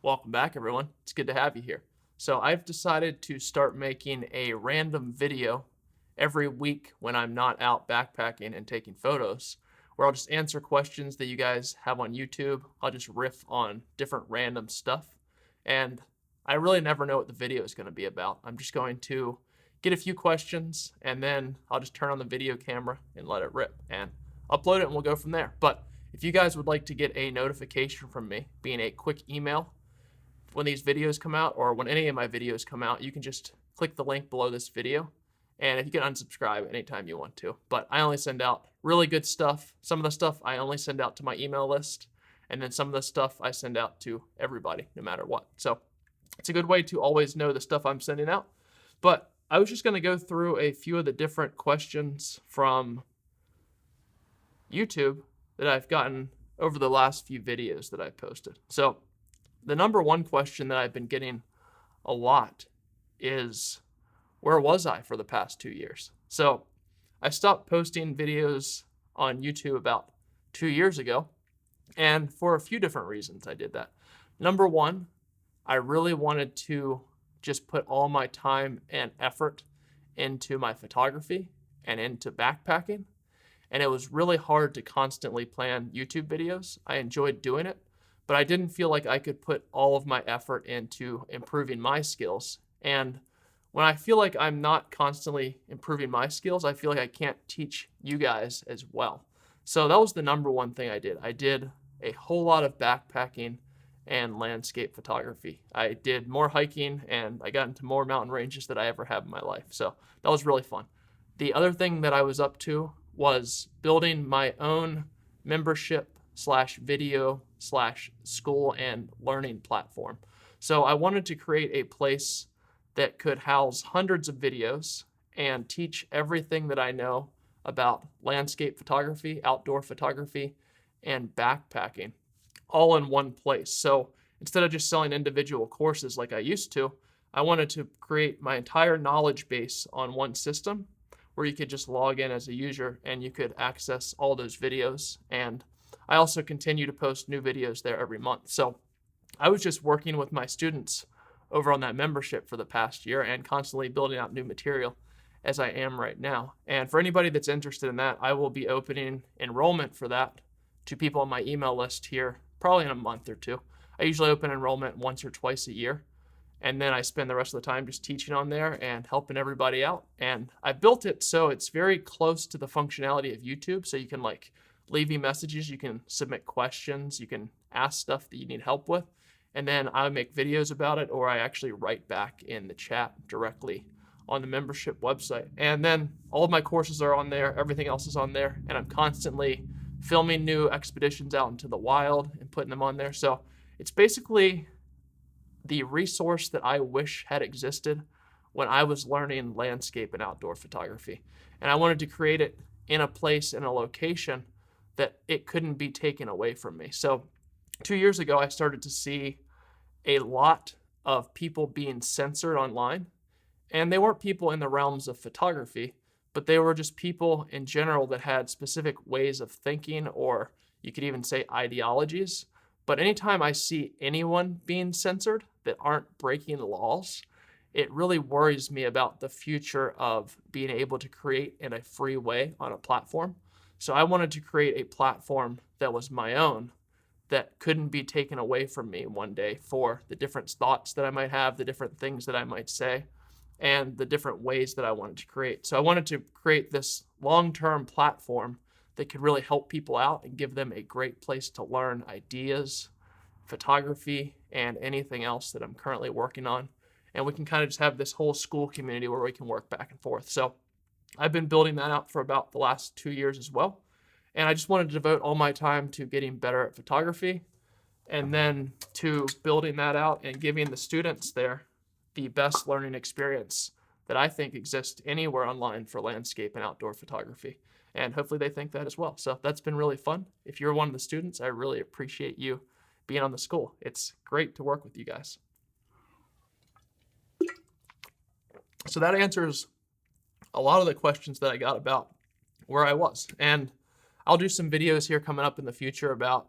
Welcome back, everyone. It's good to have you here. So I've decided to start making a random video every week when I'm not out backpacking and taking photos, where I'll just answer questions that you guys have on YouTube. I'll just riff on different random stuff. And I really never know what the video is going to be about. I'm just going to get a few questions and then I'll just turn on the video camera and let it rip and upload it and we'll go from there. But if you guys would like to get a notification from me, being a quick email, when these videos come out or when any of my videos come out, you can just click the link below this video and you can unsubscribe anytime you want to. But I only send out really good stuff. Some of the stuff I only send out to my email list, and then some of the stuff I send out to everybody, no matter what. So it's a good way to always know the stuff I'm sending out. But I was just going to go through a few of the different questions from YouTube that I've gotten over the last few videos that I've posted. So the number one question that I've been getting a lot is, where was I for the past 2 years? So I stopped posting videos on YouTube about 2 years ago, and for a few different reasons I did that. Number one, I really wanted to just put all my time and effort into my photography and into backpacking, and it was really hard to constantly plan YouTube videos. I enjoyed doing it, but I didn't feel like I could put all of my effort into improving my skills. And when I feel like I'm not constantly improving my skills, I feel like I can't teach you guys as well. So that was the number one thing I did. I did a whole lot of backpacking and landscape photography. I did more hiking and I got into more mountain ranges than I ever have in my life. So that was really fun. The other thing that I was up to was building my own membership/video/school and learning platform. So I wanted to create a place that could house hundreds of videos and teach everything that I know about landscape photography, outdoor photography, and backpacking all in one place. So instead of just selling individual courses like I used to, I wanted to create my entire knowledge base on one system where you could just log in as a user and you could access all those videos. And I also continue to post new videos there every month. So I was just working with my students over on that membership for the past year and constantly building out new material as I am right now. And for anybody that's interested in that, I will be opening enrollment for that to people on my email list here probably in a month or two. I usually open enrollment once or twice a year, and then I spend the rest of the time just teaching on there and helping everybody out. And I built it so it's very close to the functionality of YouTube. So you can like leave me messages, you can submit questions, you can ask stuff that you need help with. And then I make videos about it, or I actually write back in the chat directly on the membership website. And then all of my courses are on there, everything else is on there, and I'm constantly filming new expeditions out into the wild and putting them on there. So it's basically the resource that I wish had existed when I was learning landscape and outdoor photography. And I wanted to create it in a place, in a location that it couldn't be taken away from me. So 2 years ago, I started to see a lot of people being censored online. And they weren't people in the realms of photography, but they were just people in general that had specific ways of thinking, or you could even say ideologies. But anytime I see anyone being censored that aren't breaking the laws, it really worries me about the future of being able to create in a free way on a platform. So I wanted to create a platform that was my own, that couldn't be taken away from me one day for the different thoughts that I might have, the different things that I might say, and the different ways that I wanted to create. So I wanted to create this long-term platform that could really help people out and give them a great place to learn ideas, photography, and anything else that I'm currently working on. And we can kind of just have this whole school community where we can work back and forth. So I've been building that out for about the last 2 years as well. And I just wanted to devote all my time to getting better at photography and then to building that out and giving the students there the best learning experience that I think exists anywhere online for landscape and outdoor photography. And hopefully they think that as well. So that's been really fun. If you're one of the students, I really appreciate you being on the school. It's great to work with you guys. So that answers a lot of the questions that I got about where I was. And I'll do some videos here coming up in the future about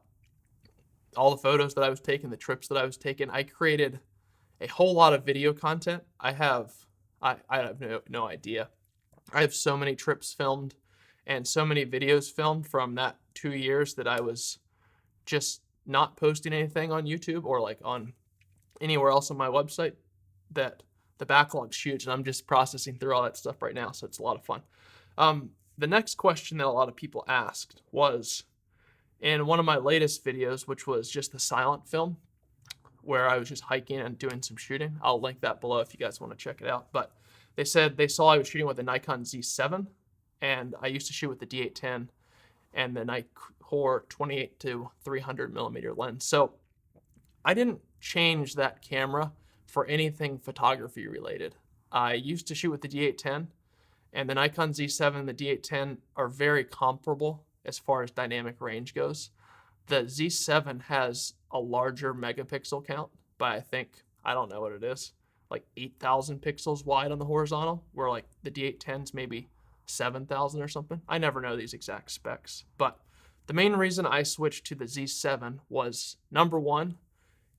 all the photos that I was taking, the trips that I was taking. I created a whole lot of video content. I have no idea. I have so many trips filmed and so many videos filmed from that 2 years that I was just not posting anything on YouTube or like on anywhere else on my website, that the backlog's huge, and I'm just processing through all that stuff right now, so it's a lot of fun. The next question that a lot of people asked was, in one of my latest videos, which was just the silent film, where I was just hiking and doing some shooting. I'll link that below if you guys want to check it out. But they said they saw I was shooting with a Nikon Z7, and I used to shoot with the D810 and the Nikon 28 to 300 millimeter lens. So I didn't change that camera for anything photography related. I used to shoot with the D810, and the Nikon Z7 and the D810 are very comparable as far as dynamic range goes. The Z7 has a larger megapixel count by, I don't know what it is, like 8,000 pixels wide on the horizontal, where like the D810's maybe 7,000 or something. I never know these exact specs, but the main reason I switched to the Z7 was, number one,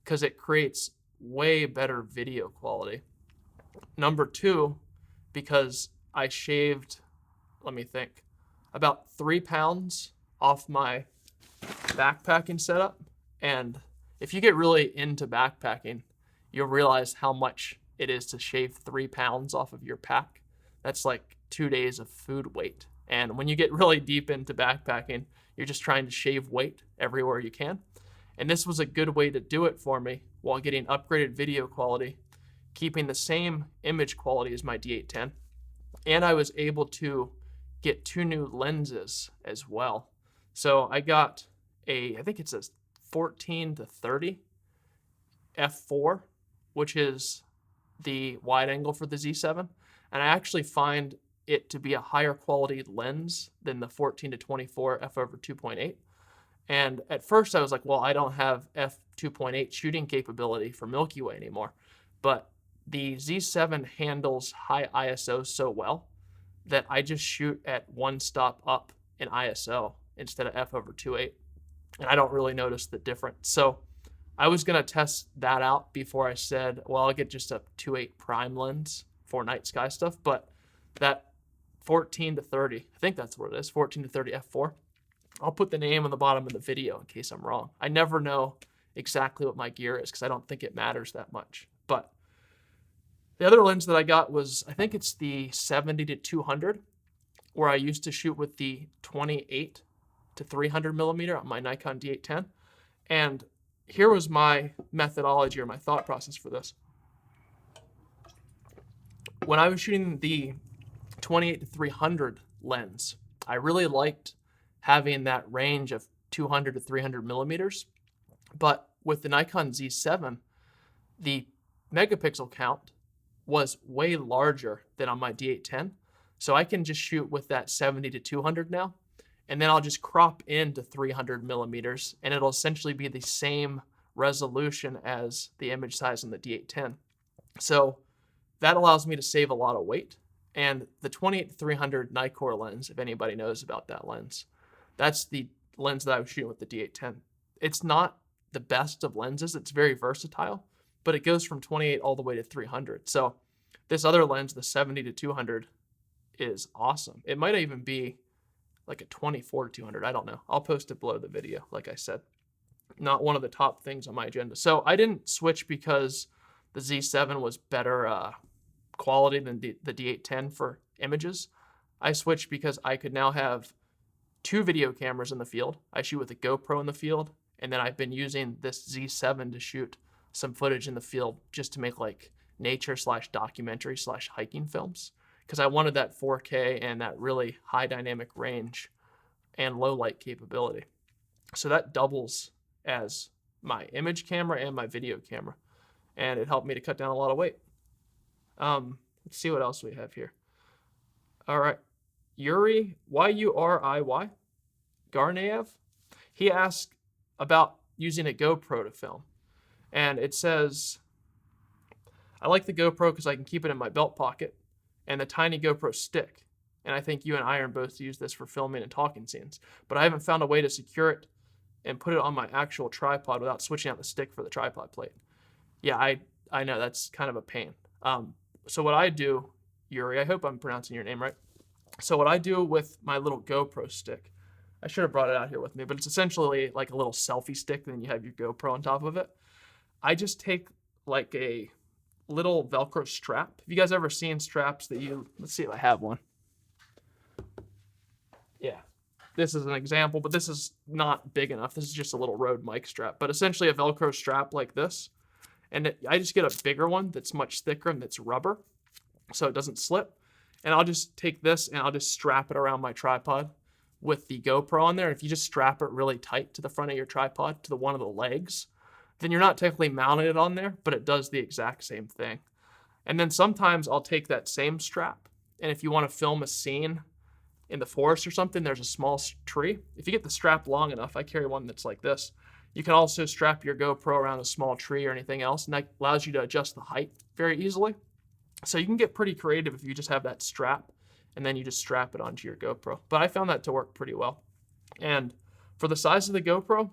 because it creates way better video quality. Number two, because I shaved, about 3 pounds off my backpacking setup. And if you get really into backpacking, you'll realize how much it is to shave 3 pounds off of your pack. That's like 2 days of food weight. And when you get really deep into backpacking, you're just trying to shave weight everywhere you can. And this was a good way to do it for me while getting upgraded video quality, keeping the same image quality as my D810. And I was able to get 2 new lenses as well. So I got I think it's a 14 to 30 f4, which is the wide angle for the Z7. And I actually find it to be a higher quality lens than the 14 to 24 f/2.8. And at first I was like, well, I don't have f2.8 shooting capability for Milky Way anymore. But the Z7 handles high ISO so well that I just shoot at 1 stop up in ISO instead of f/2.8. And I don't really notice the difference. So I was going to test that out before I said, well, I'll get just a 2.8 prime lens for night sky stuff. But that 14 to 30, I think that's what it is, 14 to 30 f4. I'll put the name on the bottom of the video in case I'm wrong. I never know exactly what my gear is because I don't think it matters that much. But the other lens that I got was, I think it's the 70 to 200, where I used to shoot with the 28 to 300 millimeter on my Nikon D810. And here was my methodology or my thought process for this. When I was shooting the 28 to 300 lens, I really liked having that range of 200 to 300 millimeters. But with the Nikon Z7, the megapixel count was way larger than on my D810. So I can just shoot with that 70 to 200 now. And then I'll just crop into 300 millimeters, and it'll essentially be the same resolution as the image size on the D810. So that allows me to save a lot of weight. And the 28 to 300 Nikkor lens, if anybody knows about that lens, that's the lens that I was shooting with the D810. It's not the best of lenses. It's very versatile, but it goes from 28 all the way to 300. So this other lens, the 70 to 200, is awesome. It might even be like a 24 to 200. I don't know. I'll post it below the video, like I said. Not one of the top things on my agenda. So I didn't switch because the Z7 was better quality than the D810 for images. I switched because I could now have 2 video cameras in the field. I shoot with a GoPro in the field, and then I've been using this Z7 to shoot some footage in the field just to make like nature/documentary/hiking films, because I wanted that 4K and that really high dynamic range and low light capability. So that doubles as my image camera and my video camera, and it helped me to cut down a lot of weight. Let's see what else we have here. All right, Yuri, Yuriy Garnaev, he asked about using a GoPro to film, and it says, I like the GoPro because I can keep it in my belt pocket and the tiny GoPro stick. And I think you and Iron both use this for filming and talking scenes, but I haven't found a way to secure it and put it on my actual tripod without switching out the stick for the tripod plate. Yeah, I know that's kind of a pain. So what I do, Yuri, I hope I'm pronouncing your name right. So what I do with my little GoPro stick, I should have brought it out here with me, but it's essentially like a little selfie stick, and then you have your GoPro on top of it. I just take like a little Velcro strap. Have you guys ever seen straps that let's see if I have one. Yeah, this is an example, but this is not big enough. This is just a little Rode mic strap, but essentially a Velcro strap like this. And I just get a bigger one that's much thicker and that's rubber, so it doesn't slip. And I'll just take this and I'll just strap it around my tripod with the GoPro on there. If you just strap it really tight to the front of your tripod, to one of the legs, then you're not technically mounting it on there, but it does the exact same thing. And then sometimes I'll take that same strap, and if you want to film a scene in the forest or something, there's a small tree. If you get the strap long enough, I carry one that's like this. You can also strap your GoPro around a small tree or anything else, and that allows you to adjust the height very easily. So you can get pretty creative if you just have that strap, and then you just strap it onto your GoPro. But I found that to work pretty well. And for the size of the GoPro,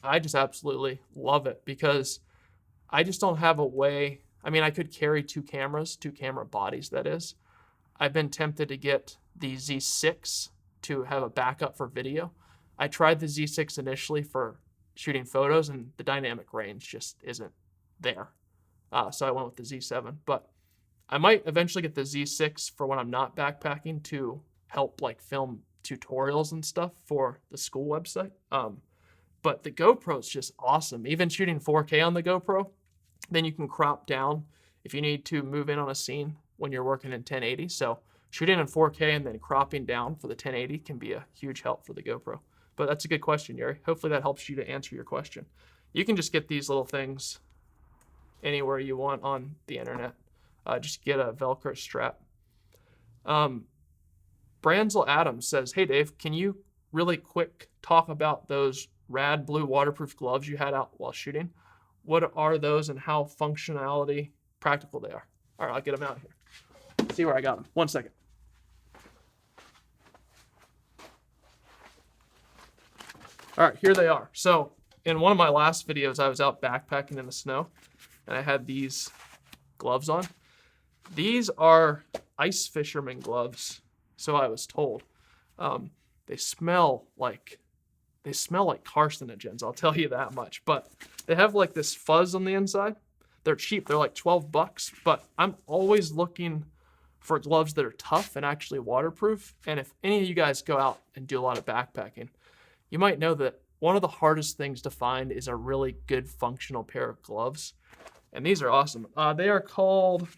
I just absolutely love it because I just don't have a way. I mean, I could carry two camera bodies, that is. I've been tempted to get the Z6 to have a backup for video. I tried the Z6 initially for shooting photos, and the dynamic range just isn't there. So I went with the Z7, but I might eventually get the Z6 for when I'm not backpacking to help like film tutorials and stuff for the school website. But the GoPro is just awesome. Even shooting 4K on the GoPro, then you can crop down if you need to move in on a scene when you're working in 1080. So shooting in 4K and then cropping down for the 1080 can be a huge help for the GoPro. But that's a good question, Yuri. Hopefully that helps you to answer your question. You can just get these little things anywhere you want on the internet. Just get a Velcro strap. Branzel Adams says, hey Dave, can you really quick talk about those rad blue waterproof gloves you had out while shooting? What are those and how functionality practical they are? All right, I'll get them out here. Let's see where I got them. 1 second. All right, here they are. So in one of my last videos, I was out backpacking in the snow, and I had these gloves on. These are ice fisherman gloves, so I was told. They smell like carcinogens, I'll tell you that much. But they have like this fuzz on the inside. They're cheap. They're like $12, but I'm always looking for gloves that are tough and actually waterproof. And if any of you guys go out and do a lot of backpacking, you might know that one of the hardest things to find is a really good functional pair of gloves. And these are awesome. They are called,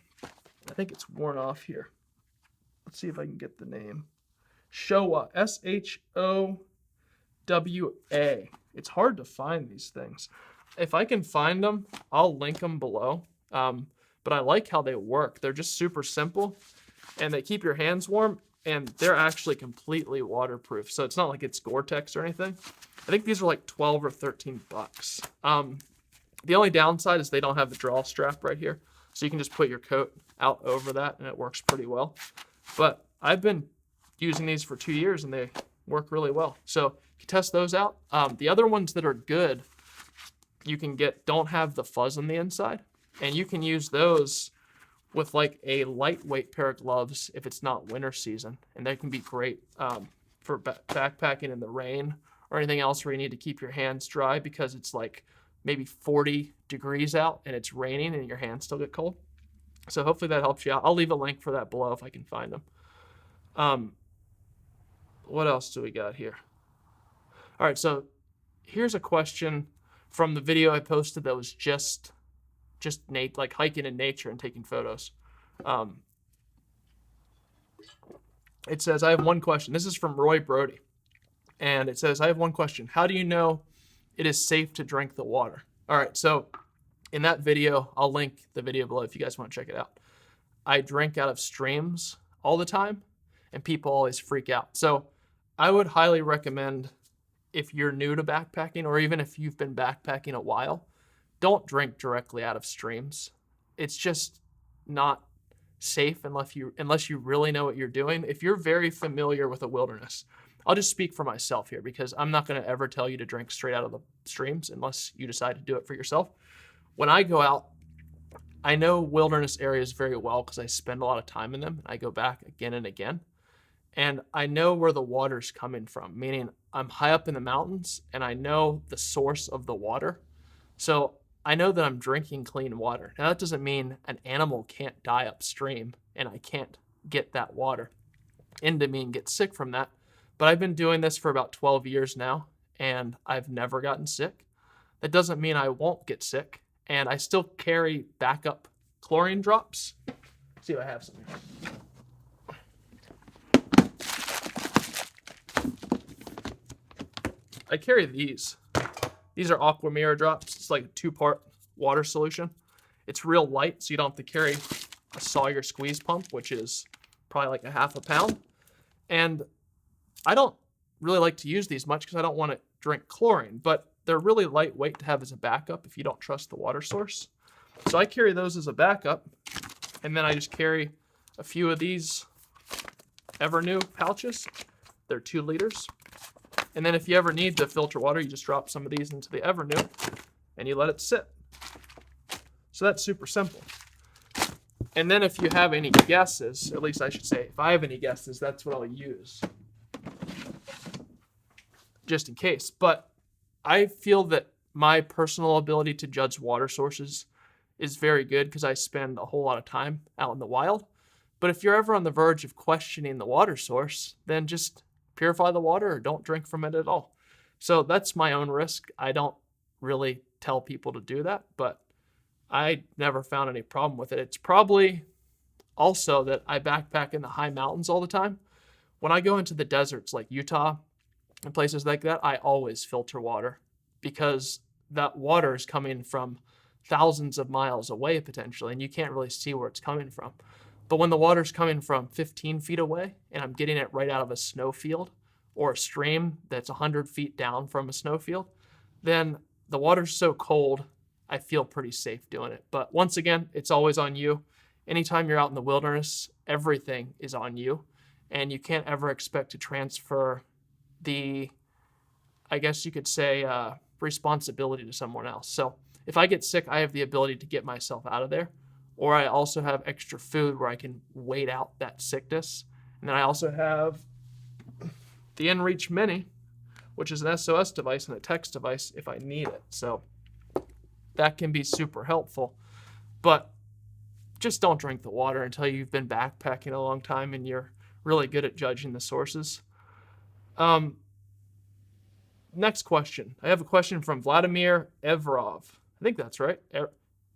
I think it's worn off here. Let's see if I can get the name. Showa, S-H-O-W-A. It's hard to find these things. If I can find them, I'll link them below. But I like how they work. They're just super simple, and they keep your hands warm, and they're actually completely waterproof. So it's not like it's Gore-Tex or anything. I think these are like 12 or 13 bucks. The only downside is they don't have the draw strap right here. So you can just put your coat out over that, and it works pretty well. But I've been using these for 2 years, and they work really well. So you can test those out. The other ones that are good, you can get, don't have the fuzz on the inside. And you can use those with like a lightweight pair of gloves if it's not winter season. And they can be great for backpacking in the rain or anything else where you need to keep your hands dry because it's like maybe 40 degrees out and it's raining and your hands still get cold. So hopefully that helps you out. I'll leave a link for that below if I can find them. What else do we got here? All right, so here's a question from the video I posted that was just like hiking in nature and taking photos. It says, I have one question. This is from Roy Brody. And it says, I have one question. How do you know it is safe to drink the water? All right, so in that video, I'll link the video below if you guys want to check it out. I drink out of streams all the time, and people always freak out. So I would highly recommend, if you're new to backpacking, or even if you've been backpacking a while, don't drink directly out of streams. It's just not safe unless you really know what you're doing. If you're very familiar with a wilderness, I'll just speak for myself here because I'm not going to ever tell you to drink straight out of the streams unless you decide to do it for yourself. When I go out, I know wilderness areas very well because I spend a lot of time in them. I go back again and again. And I know where the water's coming from, meaning I'm high up in the mountains and I know the source of the water. So I know that I'm drinking clean water. Now, that doesn't mean an animal can't die upstream and I can't get that water into me and get sick from that. But I've been doing this for about 12 years now, and I've never gotten sick. That doesn't mean I won't get sick, and I still carry backup chlorine drops. Let's see if I have some here. I carry these. These are Aqua Mirror drops. It's like a 2-part water solution. It's real light, so you don't have to carry a Sawyer squeeze pump, which is probably like a half a pound. And I don't really like to use these much because I don't want to drink chlorine, but they're really lightweight to have as a backup if you don't trust the water source. So I carry those as a backup, and then I just carry a few of these Evernew pouches. They're 2 liters. And then if you ever need to filter water, you just drop some of these into the Evernew and you let it sit. So that's super simple. And then if you have any guesses, at least I should say, if I have any guesses, that's what I'll use. Just in case. But I feel that my personal ability to judge water sources is very good because I spend a whole lot of time out in the wild. But if you're ever on the verge of questioning the water source, then just purify the water or don't drink from it at all. So that's my own risk. I don't really tell people to do that, but I never found any problem with it. It's probably also that I backpack in the high mountains all the time. When I go into the deserts like Utah and places like that, I always filter water because that water is coming from thousands of miles away potentially, and you can't really see where it's coming from. But when the water's coming from 15 feet away and I'm getting it right out of a snowfield or a stream that's 100 feet down from a snowfield, then the water's so cold, I feel pretty safe doing it. But once again, it's always on you. Anytime you're out in the wilderness, everything is on you. And you can't ever expect to transfer the, I guess you could say, responsibility to someone else. So if I get sick, I have the ability to get myself out of there. Or I also have extra food where I can wait out that sickness. And then I also have the InReach Mini, which is an SOS device and a text device if I need it. So that can be super helpful. But just don't drink the water until you've been backpacking a long time and you're really good at judging the sources. Next question. I have a question from Vladimir Evrov. I think that's right.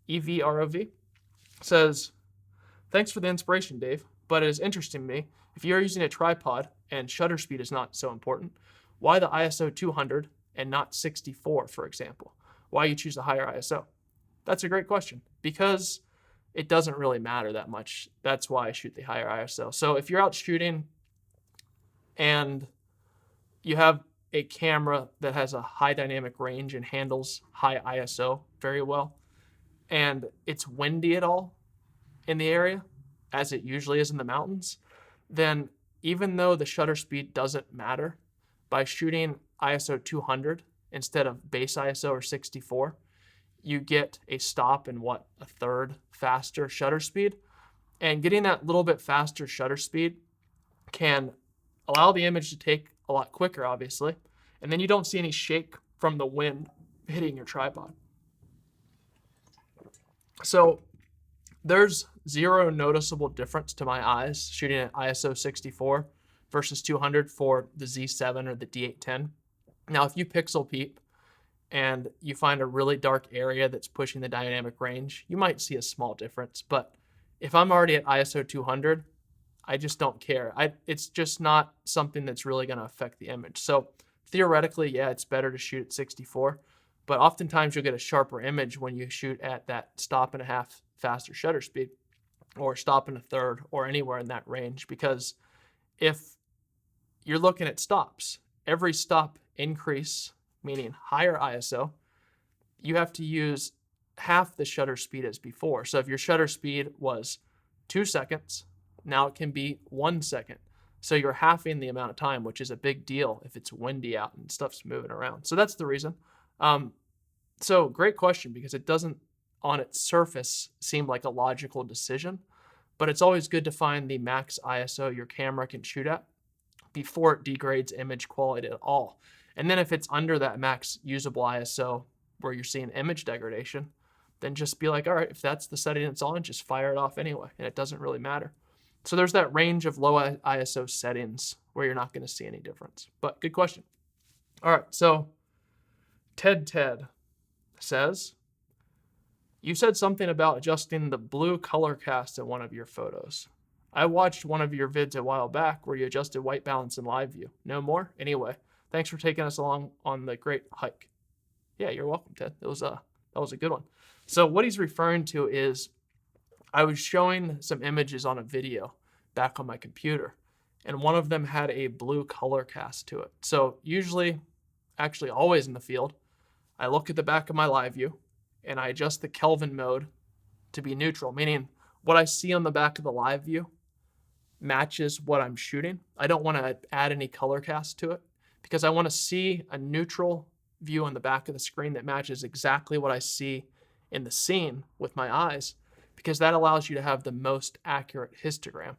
Evrov. Says, thanks for the inspiration, Dave, but it is interesting to me, if you're using a tripod and shutter speed is not so important, why the ISO 200 and not 64, for example? Why you choose a higher ISO? That's a great question, because it doesn't really matter that much. That's why I shoot the higher ISO. So if you're out shooting and you have a camera that has a high dynamic range and handles high ISO very well, and it's windy at all in the area, as it usually is in the mountains, then even though the shutter speed doesn't matter, by shooting ISO 200 instead of base ISO or 64, you get a stop in a third faster shutter speed. And getting that little bit faster shutter speed can allow the image to take a lot quicker, obviously, and then you don't see any shake from the wind hitting your tripod. So there's zero noticeable difference to my eyes shooting at ISO 64 versus 200 for the Z7 or the D810. Now, if you pixel peep and you find a really dark area that's pushing the dynamic range, you might see a small difference. But if I'm already at ISO 200, I just don't care. It's just not something that's really going to affect the image. So theoretically, yeah, it's better to shoot at 64. But oftentimes you'll get a sharper image when you shoot at that stop and a half faster shutter speed or stop and a third or anywhere in that range. Because if you're looking at stops, every stop increase, meaning higher ISO, you have to use half the shutter speed as before. So if your shutter speed was 2 seconds, now it can be 1 second. So you're halving the amount of time, which is a big deal if it's windy out and stuff's moving around. So that's the reason. So great question, because it doesn't on its surface seem like a logical decision, but it's always good to find the max ISO your camera can shoot at before it degrades image quality at all. And then if it's under that max usable ISO where you're seeing image degradation, then just be like, all right, if that's the setting it's on, just fire it off anyway, and it doesn't really matter. So there's that range of low ISO settings where you're not going to see any difference. But good question. All right, so Ted says, you said something about adjusting the blue color cast in one of your photos. I watched one of your vids a while back where you adjusted white balance in live view. No more? Anyway, thanks for taking us along on the great hike. Yeah, you're welcome, Ted. That was a good one. So what he's referring to is I was showing some images on a video back on my computer, and one of them had a blue color cast to it. So usually, actually always in the field, I look at the back of my live view and I adjust the Kelvin mode to be neutral, meaning what I see on the back of the live view matches what I'm shooting. I don't want to add any color cast to it because I want to see a neutral view on the back of the screen that matches exactly what I see in the scene with my eyes, because that allows you to have the most accurate histogram.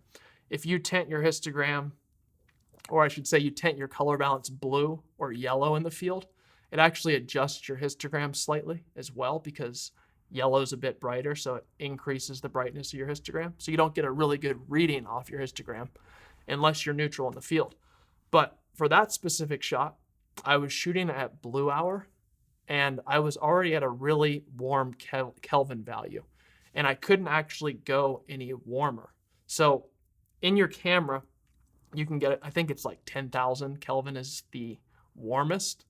If you tint your histogram, or I should say you tint your color balance blue or yellow in the field, it actually adjusts your histogram slightly as well, because yellow is a bit brighter, so it increases the brightness of your histogram. So you don't get a really good reading off your histogram unless you're neutral in the field. But for that specific shot, I was shooting at blue hour, and I was already at a really warm Kelvin value, and I couldn't actually go any warmer. So in your camera, you can get it, I think it's like 10,000 Kelvin is the warmest,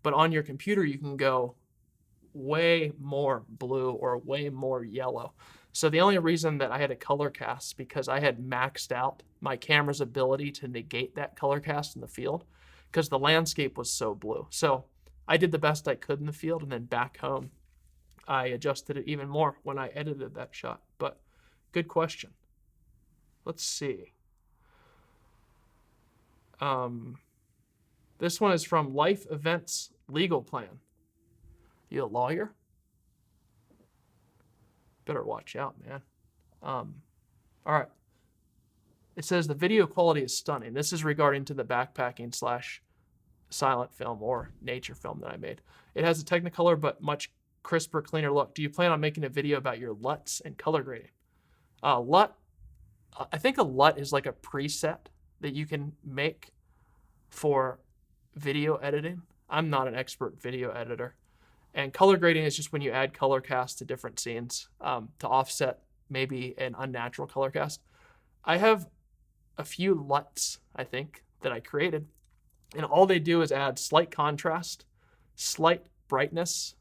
but on your computer, you can go way more blue or way more yellow. So the only reason that I had a color cast because I had maxed out my camera's ability to negate that color cast in the field because the landscape was so blue. So I did the best I could in the field, and then back home, I adjusted it even more when I edited that shot. But good question. Let's see. This one is from Life Events Legal Plan. You a lawyer? Better watch out, man. All right. It says the video quality is stunning. This is regarding to the backpacking / silent film or nature film that I made. It has a Technicolor but much crisper, cleaner look. Do you plan on making a video about your LUTs and color grading? LUT, I think a LUT is like a preset that you can make for video editing. I'm not an expert video editor. And color grading is just when you add color cast to different scenes to offset maybe an unnatural color cast. I have a few LUTs, I think, that I created. And all they do is add slight contrast, slight brightness,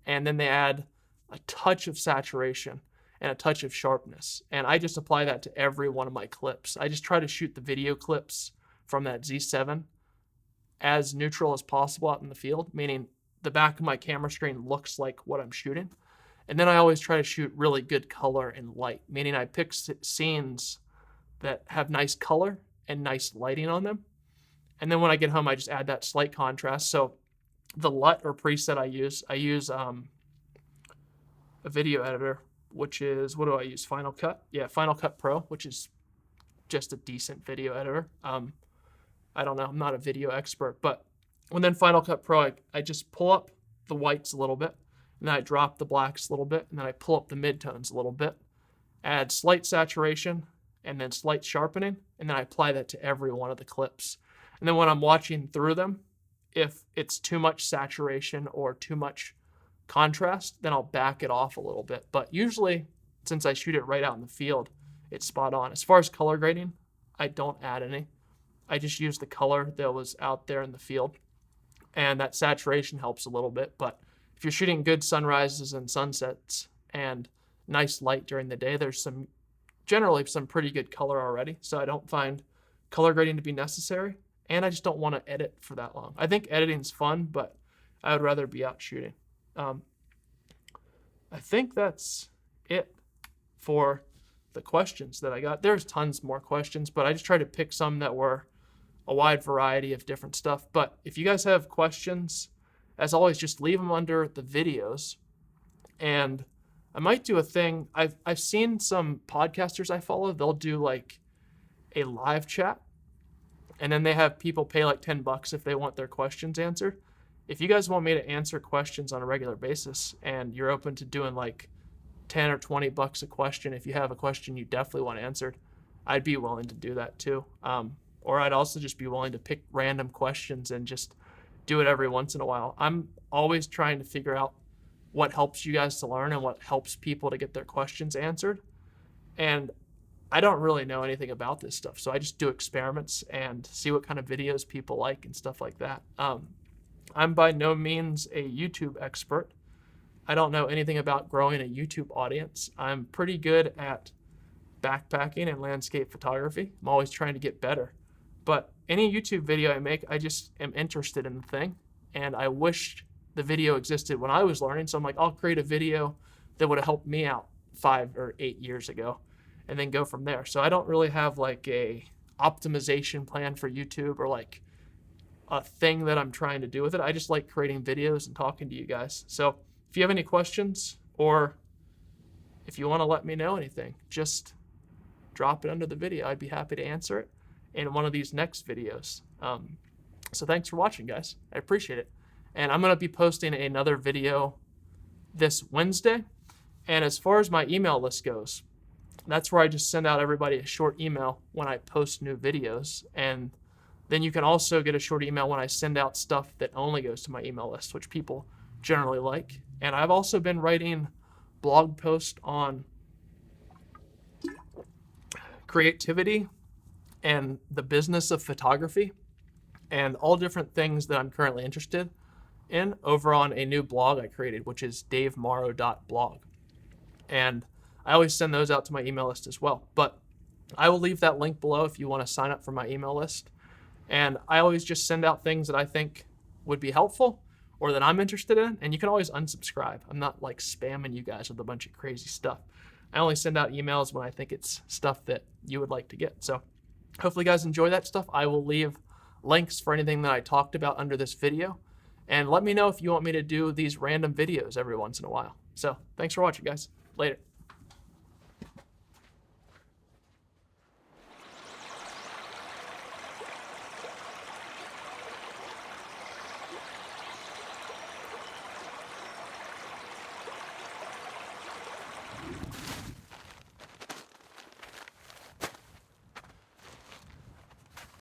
and then they add a touch of saturation and a touch of sharpness. And I just apply that to every one of my clips. I just try to shoot the video clips from that Z7 as neutral as possible out in the field, meaning the back of my camera screen looks like what I'm shooting. And then I always try to shoot really good color and light, meaning I pick scenes that have nice color and nice lighting on them. And then when I get home, I just add that slight contrast. So the LUT or preset I use a video editor, which is, what do I use? Final Cut? Yeah, Final Cut Pro, which is just a decent video editor. I don't know, I'm not a video expert, but when then Final Cut Pro, I just pull up the whites a little bit, and then I drop the blacks a little bit, and then I pull up the midtones a little bit, add slight saturation, and then slight sharpening, and then I apply that to every one of the clips. And then when I'm watching through them, if it's too much saturation or too much contrast, then I'll back it off a little bit. But usually, since I shoot it right out in the field, it's spot on. As far as color grading, I don't add any. I just use the color that was out there in the field. And that saturation helps a little bit. But if you're shooting good sunrises and sunsets and nice light during the day, there's generally some pretty good color already. So I don't find color grading to be necessary. And I just don't want to edit for that long. I think editing's fun, but I would rather be out shooting. I think that's it for the questions that I got. There's tons more questions, but I just tried to pick some that were a wide variety of different stuff. But if you guys have questions, as always, just leave them under the videos. And I might do a thing. I've seen some podcasters I follow, they'll do like a live chat, and then they have people pay like $10 if they want their questions answered. If you guys want me to answer questions on a regular basis and you're open to doing like 10 or $20 a question, if you have a question you definitely want answered, I'd be willing to do that too. Or I'd also just be willing to pick random questions and just do it every once in a while. I'm always trying to figure out what helps you guys to learn and what helps people to get their questions answered. And I don't really know anything about this stuff, so I just do experiments and see what kind of videos people like and stuff like that. I'm by no means a YouTube expert. I don't know anything about growing a YouTube audience. I'm pretty good at backpacking and landscape photography. I'm always trying to get better. But any YouTube video I make, I just am interested in the thing, and I wish the video existed when I was learning. So I'm like, I'll create a video that would have helped me out 5 or 8 years ago and then go from there. So I don't really have like a optimization plan for YouTube or like a thing that I'm trying to do with it. I just like creating videos and talking to you guys. So if you have any questions or if you want to let me know anything, just drop it under the video. I'd be happy to answer it in one of these next videos. So thanks for watching, guys. I appreciate it. And I'm going to be posting another video this Wednesday. And as far as my email list goes, that's where I just send out everybody a short email when I post new videos. And then you can also get a short email when I send out stuff that only goes to my email list, which people generally like. And I've also been writing blog posts on creativity and the business of photography and all different things that I'm currently interested in over on a new blog I created, which is davemorrow.blog. And I always send those out to my email list as well. But I will leave that link below if you want to sign up for my email list. And I always just send out things that I think would be helpful or that I'm interested in. And you can always unsubscribe. I'm not like spamming you guys with a bunch of crazy stuff. I only send out emails when I think it's stuff that you would like to get. So hopefully you guys enjoy that stuff. I will leave links for anything that I talked about under this video. And let me know if you want me to do these random videos every once in a while. So thanks for watching, guys. Later.